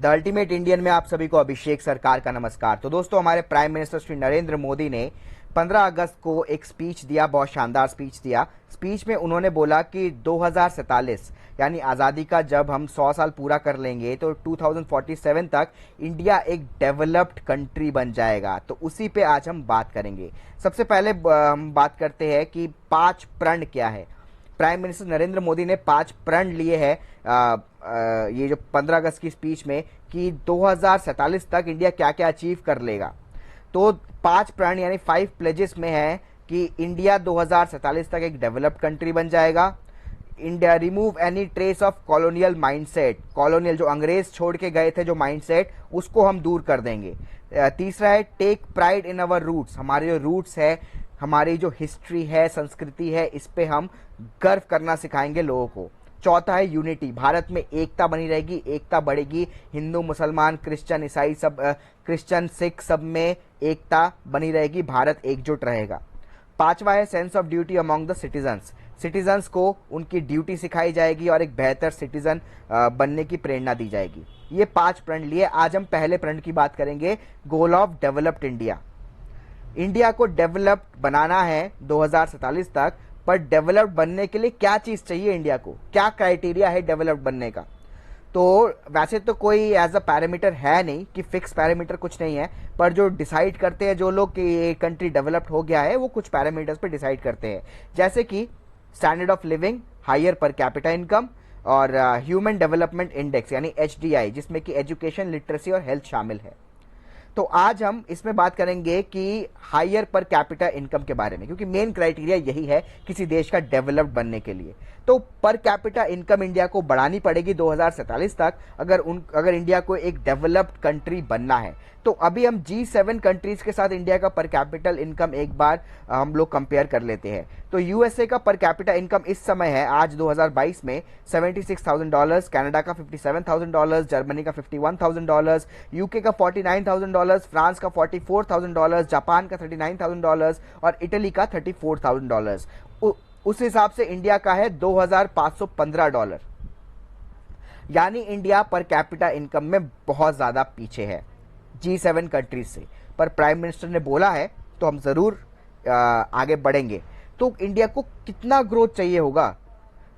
The ultimate Indian में आप सभी को अभिषेक सरकार का नमस्कार। तो दोस्तों, हमारे प्राइम मिनिस्टर श्री नरेंद्र मोदी ने 15 अगस्त को एक स्पीच दिया, बहुत शानदार स्पीच दिया। स्पीच में उन्होंने बोला कि 2047 यानी आज़ादी का जब हम 100 साल पूरा कर लेंगे तो 2047 तक इंडिया एक डेवलप्ड कंट्री बन जाएगा। तो उसी पे आज हम बात करेंगे। सबसे पहले हम बात करते हैं कि 5 प्रण क्या है। प्राइम मिनिस्टर नरेंद्र मोदी ने 5 प्रण लिए हैं ये जो 15 अगस्त की स्पीच में कि 2047 तक इंडिया क्या क्या अचीव कर लेगा। तो 5 प्रण यानी 5 प्लेजेस में है कि इंडिया 2047 तक एक डेवलप्ड कंट्री बन जाएगा। India remove any trace of colonial mindset, colonial जो अंग्रेज छोड़ के गए थे जो माइंडसेट, उसको हम दूर कर देंगे। तीसरा है take pride in our roots, हमारे जो रूट्स है, हमारी जो हिस्ट्री है, संस्कृति है, इस पे हम गर्व करना सिखाएंगे लोगों को। चौथा है यूनिटी, भारत में एकता बनी रहेगी, एकता बढ़ेगी। हिंदू, मुसलमान, क्रिश्चियन, ईसाई सब, क्रिश्चियन, सिख सब में एकता बनी रहेगी, भारत एकजुट रहेगा। पांचवा है sense of duty among the citizens, citizens को उनकी ड्यूटी सिखाई जाएगी और एक बेहतर सिटीजन बनने की प्रेरणा दी जाएगी। ये 5 प्रण लिए। आज हम पहले प्रण की बात करेंगे, goal of developed India. India को डेवलप्ड बनाना है 2047 तक, पर डेवलप्ड बनने के लिए क्या चीज चाहिए इंडिया को, क्या क्राइटेरिया है डेवलप्ड बनने का। तो वैसे तो कोई एज अ पैरामीटर है नहीं कि फिक्स पैरामीटर कुछ नहीं है, पर जो डिसाइड करते हैं जो लोग कि ये कंट्री डेवलप्ड हो गया है, वो कुछ पैरामीटर्स पे डिसाइड करते हैं, जैसे कि standard of living, higher per capita income और ह्यूमन डेवलपमेंट इंडेक्स यानी HDI, जिसमें कि एजुकेशन, लिटरेसी और हेल्थ शामिल है। तो आज हम इसमें बात करेंगे कि हायर पर कैपिटा इनकम के बारे में, क्योंकि मेन क्राइटेरिया यही है किसी देश का डेवलप्ड बनने के लिए। तो पर कैपिटा इनकम इंडिया को बढ़ानी पड़ेगी 2047 तक, अगर इंडिया को एक डेवलप्ड कंट्री बनना है। तो अभी हम G7 कंट्रीज के साथ इंडिया का पर कैपिटल इनकम एक बार हम लोग कंपेयर कर लेते हैं। तो यूएसए का पर कैपिटा इनकम इस समय है आज 2022 में $76,000, कनाडा का $57,000, जर्मनी का $51,000, यूके का $49,000, फ्रांस का $44,000, जापान का $39,000 और इटली का $34,000। उस हिसाब से इंडिया का है $2,515, यानी इंडिया पर कैपिटा इनकम में बहुत ज्यादा पीछे है G7 कंट्रीज से। पर प्राइम मिनिस्टर ने बोला है तो हम जरूर आगे बढ़ेंगे। तो इंडिया को कितना ग्रोथ चाहिए होगा,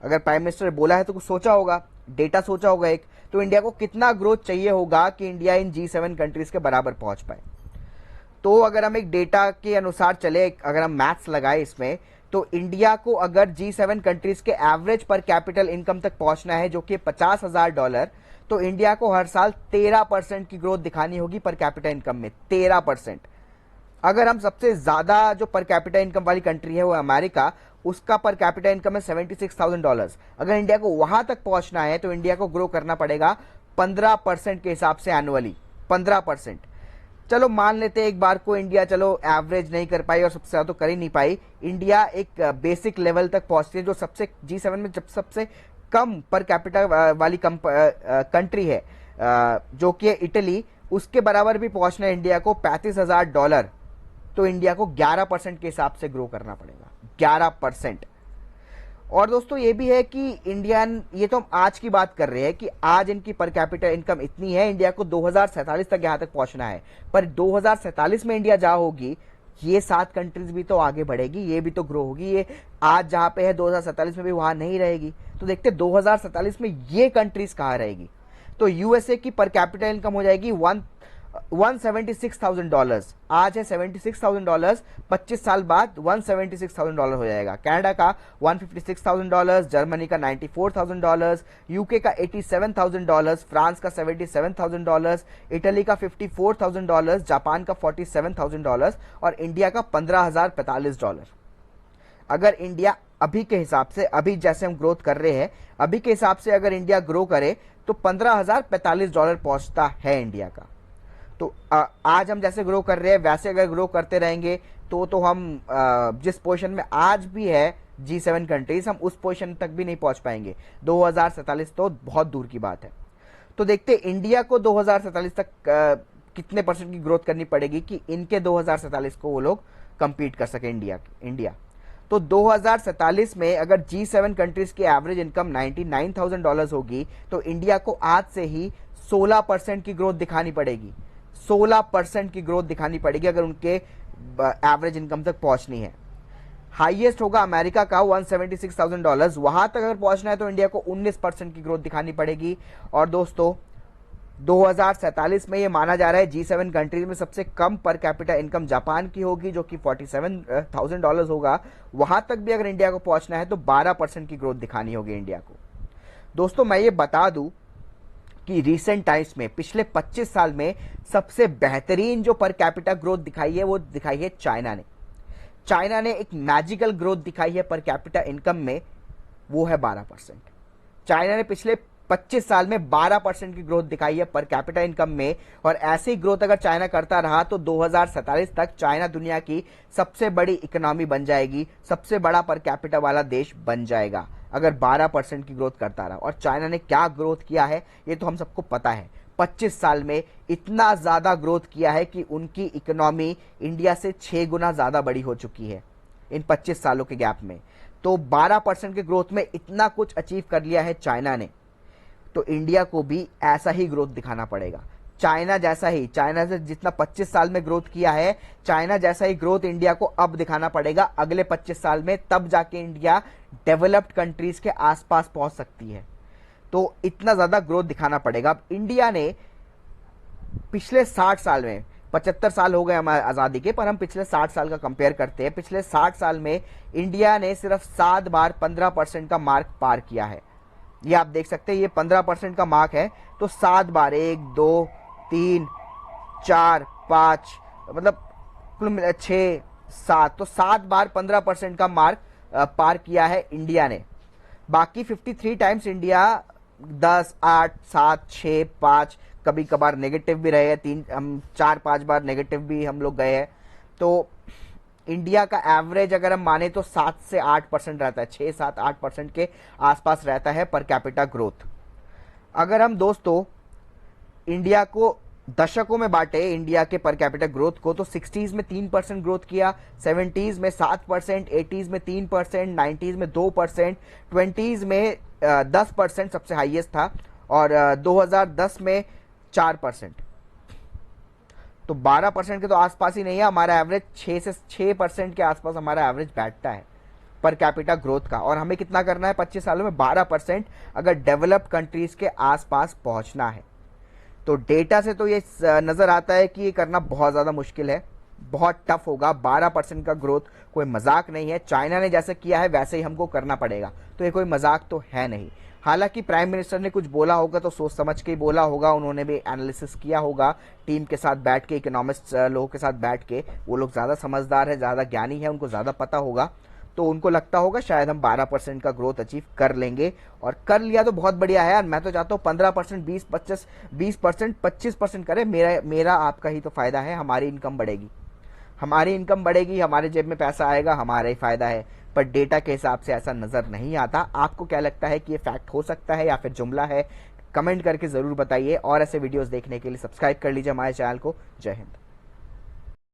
अगर प्राइम मिनिस्टर ने बोला है तो कुछ सोचा होगा, डेटा सोचा होगा एक, तो इंडिया को कितना ग्रोथ चाहिए होगा कि इंडिया इन G7 कंट्रीज के बराबर पहुंच पाए। तो अगर हम एक डेटा के अनुसार चले, अगर हम मैथ्स लगाए इसमें, तो इंडिया को अगर G7 कंट्रीज के एवरेज पर कैपिटल इनकम तक पहुंचना है जो कि $50,000, तो इंडिया को हर साल 13% की ग्रोथ दिखानी होगी पर कैपिटा इनकम में, 13%। अगर हम सबसे ज्यादा जो पर कैपिटा इनकम वाली कंट्री है वो अमेरिका, उसका पर कैपिटा इनकम है $76,000। अगर इंडिया को वहां तक पहुंचना है तो इंडिया को ग्रो करना पड़ेगा 15% के हिसाब से एनुअली, 15%। चलो मान लेते हैं एक बार को इंडिया चलो एवरेज नहीं कर पाई और सबसे ज्यादा तो कर ही नहीं पाई, इंडिया एक बेसिक लेवल तक पहुंचती है जो सबसे G7 में जब सबसे कम पर कैपिटा वाली कंट्री है जो कि इटली, उसके बराबर भी पहुंचना है इंडिया को $35,000। तो इंडिया को 11% के हिसाब से ग्रो करना पड़ेगा, 11%। और दोस्तों ये भी है कि इंडियन, ये तो हम आज की बात कर रहे हैं कि आज इनकी पर कैपिटा इनकम इतनी है, इंडिया को 2047 तक यहां तक पहुंचना है। पर 2047 में इंडिया जहां होगी, ये 7 कंट्रीज भी तो आगे बढ़ेगी, ये भी तो ग्रो होगी। ये आज जहां पे है 2047 में भी वहां नहीं रहेगी। तो देखते 2047 में ये कंट्रीज कहां रहेगी। तो यूएसए की पर कैपिटा इनकम हो जाएगी $176,000, आज है $76,000, 25 साल बाद $176,000 हो जाएगा। कनाडा का $156,000, जर्मनी का $94,000, यूके का $87,000, फ्रांस का $77,000, इटली का $54,000, जापान का $47,000 और इंडिया का $15,045। अगर इंडिया अभी के हिसाब से, अभी जैसे हम ग्रोथ कर रहे हैं, अभी के हिसाब से अगर इंडिया ग्रो करे तो $15,045 पहुंचता है इंडिया का। तो आज हम जैसे ग्रो कर रहे हैं वैसे अगर ग्रो करते रहेंगे तो हम जिस पोजीशन में आज भी है G7 कंट्रीज, हम उस पोजीशन तक भी नहीं पहुंच पाएंगे। 2047 तो बहुत दूर की बात है। तो देखते इंडिया को 2047 तक कितने परसेंट की ग्रोथ करनी पड़ेगी कि इनके 2047 को वो लोग कंपीट कर सके इंडिया। तो 2047 में अगर G7 कंट्रीज की एवरेज इनकम $99,000 होगी तो इंडिया को आज से ही 16% की ग्रोथ दिखानी पड़ेगी, 16% की ग्रोथ दिखानी पड़ेगी अगर उनके एवरेज इनकम तक पहुंचनी है। हाईएस्ट होगा अमेरिका का $176,000, वहां तक अगर पहुंचना है तो इंडिया को 19% की ग्रोथ दिखानी पड़ेगी। और दोस्तों 2047 में ये माना जा रहा है G7 कंट्रीज में सबसे कम पर कैपिटा इनकम जापान की होगी जो कि $47,000 होगा। वहां तक भी अगर इंडिया को पहुंचना है तो 12% की ग्रोथ दिखानी होगी इंडिया को। दोस्तों मैं ये बता दूं कि रिसेंट टाइम्स में पिछले 25 साल में सबसे बेहतरीन जो पर कैपिटा ग्रोथ दिखाई है वो दिखाई है चाइना ने। चाइना ने एक मैजिकल ग्रोथ दिखाई है पर कैपिटा इनकम में, वो है 12%। चाइना ने पिछले 25 साल में 12% की ग्रोथ दिखाई है पर कैपिटा इनकम में, और ऐसी ग्रोथ अगर चाइना करता रहा तो 2047 तक चाइना दुनिया की सबसे बड़ी इकोनॉमी बन जाएगी, सबसे बड़ा पर कैपिटा वाला देश बन जाएगा अगर 12% की ग्रोथ करता रहा। और चाइना ने क्या ग्रोथ किया है ये तो हम सबको पता है, 25 साल में इतना ज्यादा ग्रोथ किया है कि उनकी इकोनॉमी इंडिया से 6 गुना ज्यादा बड़ी हो चुकी है इन 25 सालों के गैप में। तो 12% के ग्रोथ में इतना कुछ अचीव कर लिया है चाइना ने, तो इंडिया को भी ऐसा ही ग्रोथ दिखाना पड़ेगा। चाइना से जितना 25 साल में ग्रोथ किया है, चाइना जैसा ही ग्रोथ इंडिया को अब दिखाना पड़ेगा अगले 25 साल में, तब जाके इंडिया डेवलप्ड कंट्रीज के आसपास पहुंच सकती है। तो इतना ज्यादा ग्रोथ दिखाना पड़ेगा। अब इंडिया ने पिछले 60 साल में, 75 साल हो गए हमारे आजादी के, पर हम पिछले 60 साल का कंपेयर करते हैं। पिछले 60 साल में इंडिया ने सिर्फ 7 बार 15% का मार्क पार किया है। ये आप देख सकते हैं, ये 15% का मार्क है, तो 7 बार, 1 2 3 4 5, मतलब कुल मिला 6 7, तो 7 बार 15% का मार्क पार किया है इंडिया ने। बाकी 53 टाइम्स इंडिया 10 8 7 6 5, कभी कभार नेगेटिव भी रहे हैं, 4-5 बार नेगेटिव भी हम लोग गए हैं। तो इंडिया का एवरेज अगर हम माने तो 7 से 8% रहता है, 6-7-8% के आसपास रहता है पर कैपिटा ग्रोथ। अगर हम दोस्तों इंडिया को दशकों में बांटे, इंडिया के पर कैपिटा ग्रोथ को, तो 60s में 3% ग्रोथ किया, 70s में 7%, 80s में 3%, 90s में 2%, 20s में 10% सबसे हाईएस्ट था, और 2010 में 4%। तो 12% के तो आसपास ही नहीं है हमारा एवरेज, 6% के आसपास हमारा एवरेज बैठता है पर कैपिटा ग्रोथ का। और हमें कितना करना है 25 सालों में? 12% अगर डेवलप्ड कंट्रीज के आसपास पहुंचना है। तो डेटा से तो ये नजर आता है कि ये करना बहुत ज्यादा मुश्किल है, बहुत टफ होगा। 12% का ग्रोथ कोई मजाक नहीं है। चाइना ने जैसे किया है वैसे ही हमको करना पड़ेगा, तो ये कोई मजाक तो है नहीं। हालांकि प्राइम मिनिस्टर ने कुछ बोला होगा तो सोच समझ के ही बोला होगा, उन्होंने भी एनालिसिस किया होगा टीम के साथ बैठ के, इकोनॉमिस्ट लोगों के साथ बैठ के। वो लोग ज़्यादा समझदार है, ज़्यादा ज्ञानी है, उनको ज़्यादा पता होगा, तो उनको लगता होगा शायद हम 12% का ग्रोथ अचीव कर लेंगे। और कर लिया तो बहुत बढ़िया है यार, मैं तो चाहता हूँ 15%, 20%, 25% करें। मेरा आपका ही तो फायदा है, हमारी इनकम बढ़ेगी, हमारे जेब में पैसा आएगा, हमारा ही फायदा है। पर डेटा के हिसाब से ऐसा नजर नहीं आता। आपको क्या लगता है कि ये फैक्ट हो सकता है या फिर जुमला है? कमेंट करके जरूर बताइए, और ऐसे वीडियोस देखने के लिए सब्सक्राइब कर लीजिए हमारे चैनल को। जय हिंद।